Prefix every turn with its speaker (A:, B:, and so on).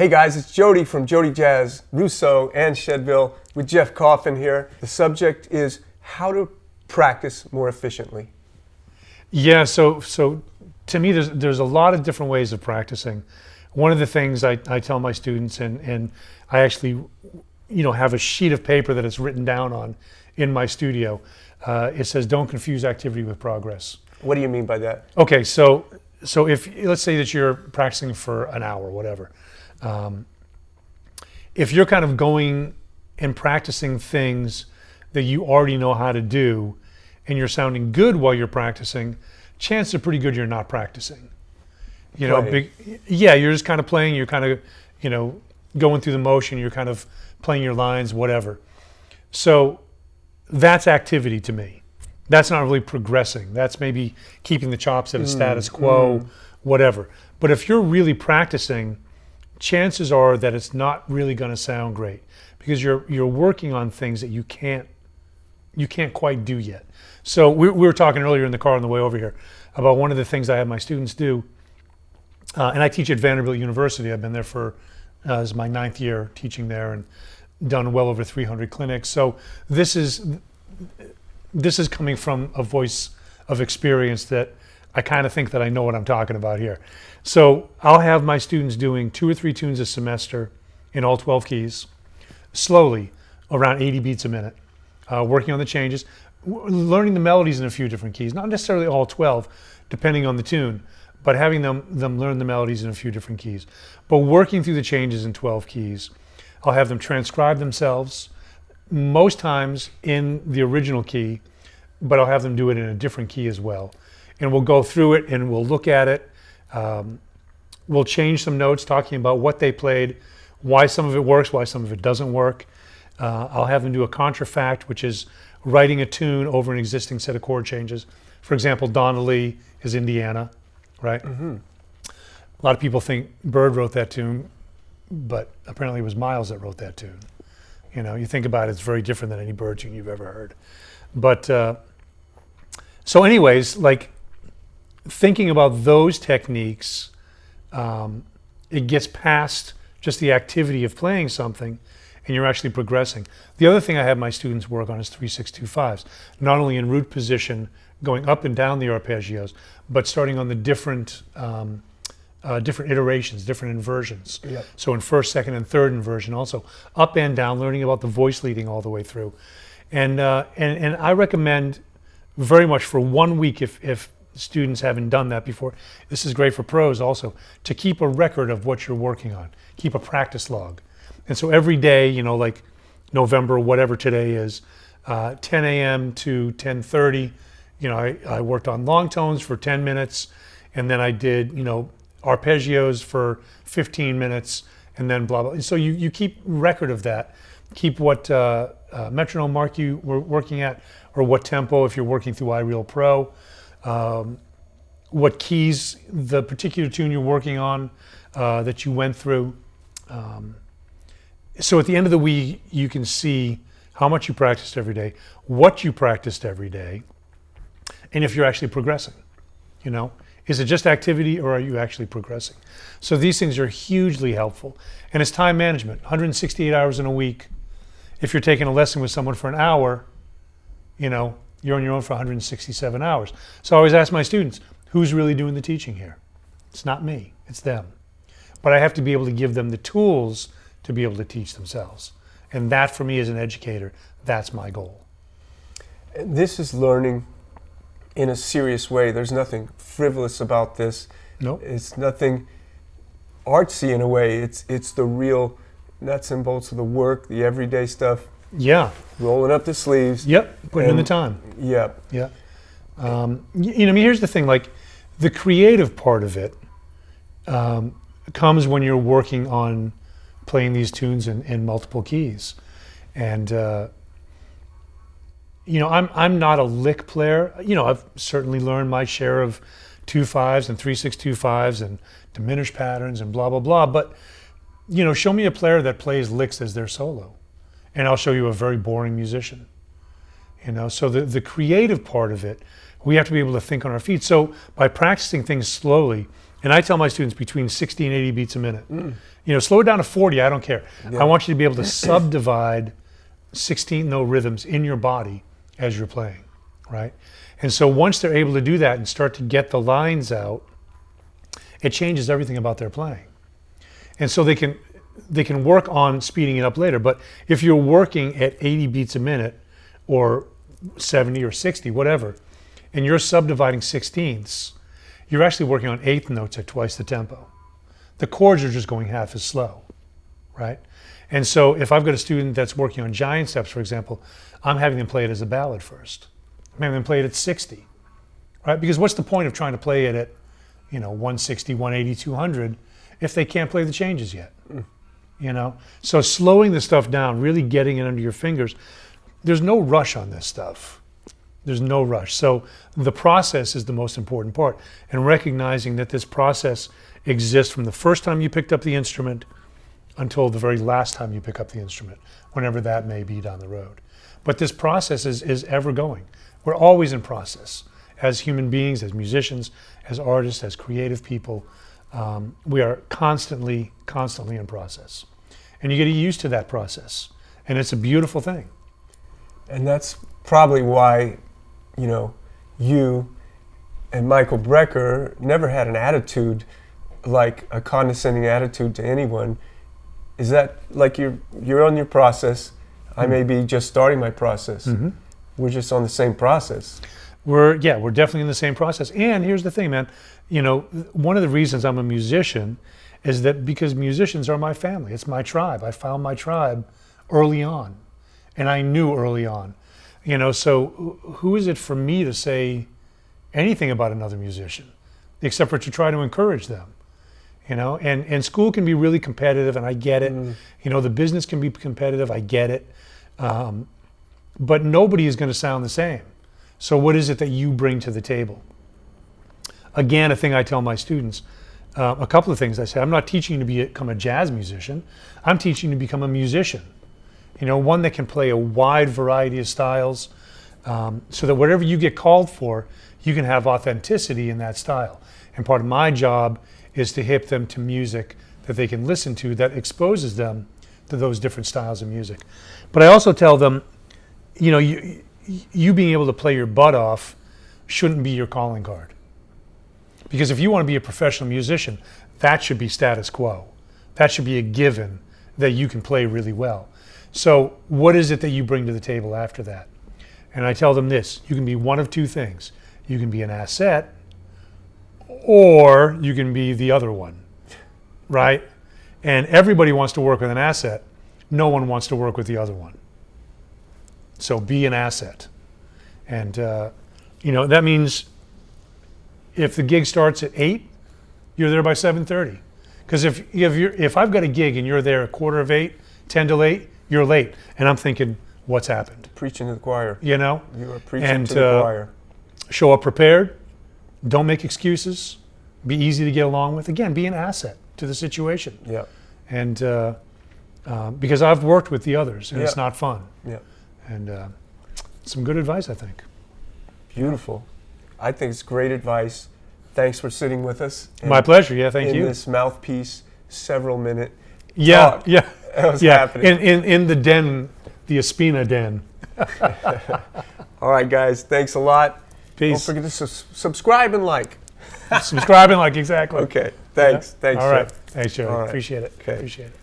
A: Hey guys, it's Jody from JodyJazz, Rousseau, and Shedville with Jeff Coffin here. The subject is how to practice more efficiently.
B: Yeah, so to me, there's a lot of different ways of practicing. One of the things I tell my students, and I actually, have a sheet of paper that it's written down on in my studio. It says, "Don't confuse activity with progress."
A: What do you mean by that?
B: Okay, so if let's say that you're practicing for an hour, whatever. If you're kind of going and practicing things that you already know how to do, and you're sounding good while you're practicing, chances are pretty good you're not practicing. You're just kind of playing. You're kind of, going through the motion. You're kind of playing your lines, whatever. So that's activity to me. That's not really progressing. That's maybe keeping the chops at a status quo, whatever. But if you're really practicing, chances are that it's not really going to sound great because you're working on things that you can't quite do yet. So we were talking earlier in the car on the way over here about one of the things I have my students do, and I teach at Vanderbilt University. I've been there for this is my 9th year teaching there and done well over 300 clinics. So this is coming from a voice of experience that I kind of think that I know what I'm talking about here. So I'll have my students doing 2 or 3 tunes a semester in all 12 keys, slowly, around 80 beats a minute, working on the changes, learning the melodies in a few different keys, not necessarily all 12, depending on the tune, but having them learn the melodies in a few different keys. But working through the changes in 12 keys, I'll have them transcribe themselves, most times in the original key, but I'll have them do it in a different key as well. And we'll go through it and we'll look at it. We'll change some notes talking about what they played, why some of it works, why some of it doesn't work. I'll have them do a contrafact, which is writing a tune over an existing set of chord changes. For example, Donnelly is Indiana, right? Mm-hmm. A lot of people think Bird wrote that tune, but apparently it was Miles that wrote that tune. You think about it, it's very different than any Bird tune you've ever heard. But so anyways, like thinking about those techniques, it gets past just the activity of playing something and you're actually progressing. The other thing I have my students work on is 3-6-2-5s, not only in root position, going up and down the arpeggios, but starting on the different iterations, different inversions. Yep. So in first, second, and third inversion also, up and down, learning about the voice leading all the way through. And I recommend very much for 1 week, if students haven't done that before, this is great for pros also, to keep a record of what you're working on, keep a practice log. And so every day, like November, whatever today is, 10 a.m. to 10:30, I worked on long tones for 10 minutes, and then I did, arpeggios for 15 minutes, and then blah, blah. So you keep record of that. Keep what metronome mark you were working at, or what tempo if you're working through iReal Pro, what keys the particular tune you're working on that you went through. So at the end of the week, you can see how much you practiced every day, what you practiced every day, and if you're actually progressing. Is it just activity or are you actually progressing? So these things are hugely helpful. And it's time management, 168 hours in a week. If you're taking a lesson with someone for an hour, you're on your own for 167 hours. So I always ask my students, who's really doing the teaching here? It's not me, it's them. But I have to be able to give them the tools to be able to teach themselves. And that for me as an educator, that's my goal.
A: This is learning in a serious way. There's nothing frivolous about this.
B: Nope.
A: It's nothing artsy in a way. It's the real nuts and bolts of the work, the everyday stuff.
B: Yeah.
A: Rolling up the sleeves.
B: Yep. Putting in the time.
A: Yep.
B: Yeah. Here's the thing, like the creative part of it comes when you're working on playing these tunes in multiple keys. And I'm not a lick player. I've certainly learned my share of 2-5s and 3-6-2-5s and diminished patterns and blah, blah, blah. But, show me a player that plays licks as their solo, and I'll show you a very boring musician. So the creative part of it, we have to be able to think on our feet. So by practicing things slowly, And I tell my students between 60 and 80 beats a minute. Slow it down to 40, I don't care.
A: Yeah.
B: I want you to be able to subdivide 16th-note rhythms in your body as you're playing, right? And so once they're able to do that and start to get the lines out, it changes everything about their playing. And so they can work on speeding it up later. But if you're working at 80 beats a minute or 70 or 60, whatever, and you're subdividing 16ths, you're actually working on eighth notes at twice the tempo. The chords are just going half as slow, right? And so if I've got a student that's working on giant steps, for example, I'm having them play it as a ballad first. I'm having them play it at 60, right? Because what's the point of trying to play it at 160, 180, 200 if they can't play the changes yet? So slowing the stuff down, really getting it under your fingers. There's no rush on this stuff. There's no rush. So the process is the most important part, and recognizing that this process exists from the first time you picked up the instrument until the very last time you pick up the instrument, whenever that may be down the road. But this process is ever going. We're always in process. As human beings, as musicians, as artists, as creative people, we are constantly in process. And you get used to that process. And it's a beautiful thing.
A: And that's probably why, you and Michael Brecker never had an attitude, like a condescending attitude to anyone. Is that like you're on your process? I may be just starting my process. We're just on the same process.
B: We're definitely in the same process. And here's the thing, man. One of the reasons I'm a musician is that because musicians are my family. It's my tribe. I found my tribe early on, and I knew early on. So who is it for me to say anything about another musician, except for to try to encourage them? And school can be really competitive, and I get it. The business can be competitive, I get it. But nobody is going to sound the same. So what is it that you bring to the table? Again, a thing I tell my students, a couple of things I say, I'm not teaching you to become a jazz musician. I'm teaching you to become a musician. One that can play a wide variety of styles, so that whatever you get called for, you can have authenticity in that style. And part of my job is to hip them to music that they can listen to that exposes them to those different styles of music. But I also tell them, you being able to play your butt off shouldn't be your calling card. Because if you want to be a professional musician, that should be status quo. That should be a given that you can play really well. So what is it that you bring to the table after that? And I tell them this: you can be one of two things. You can be an asset, or you can be the other one, right? And everybody wants to work with an asset. No one wants to work with the other one. So be an asset. And that means if the gig starts at 8, you're there by 7:30. Because if I've got a gig and you're there at 7:45, 10 till 8, you're late. And I'm thinking, what's happened?
A: Preaching to the choir.
B: You
A: are preaching to the choir.
B: Show up prepared. Don't make excuses. Be easy to get along with. Again, be an asset to the situation.
A: Yeah.
B: And because I've worked with the others, and it's not fun.
A: Yeah.
B: And some good advice, I think.
A: Beautiful. I think it's great advice. Thanks for sitting with us.
B: My pleasure. Yeah, thank you.
A: In this mouthpiece, several minute
B: talk.
A: Yeah. That was happening.
B: In the den, the Espina den.
A: All right, guys. Thanks a lot.
B: Peace.
A: Don't forget to subscribe and like.
B: Subscribe and like, exactly.
A: Okay. Thanks.
B: Yeah.
A: Thanks.
B: All right.
A: Sir.
B: Thanks, Jody.
A: All right.
B: Appreciate it.
A: Okay.
B: Appreciate it.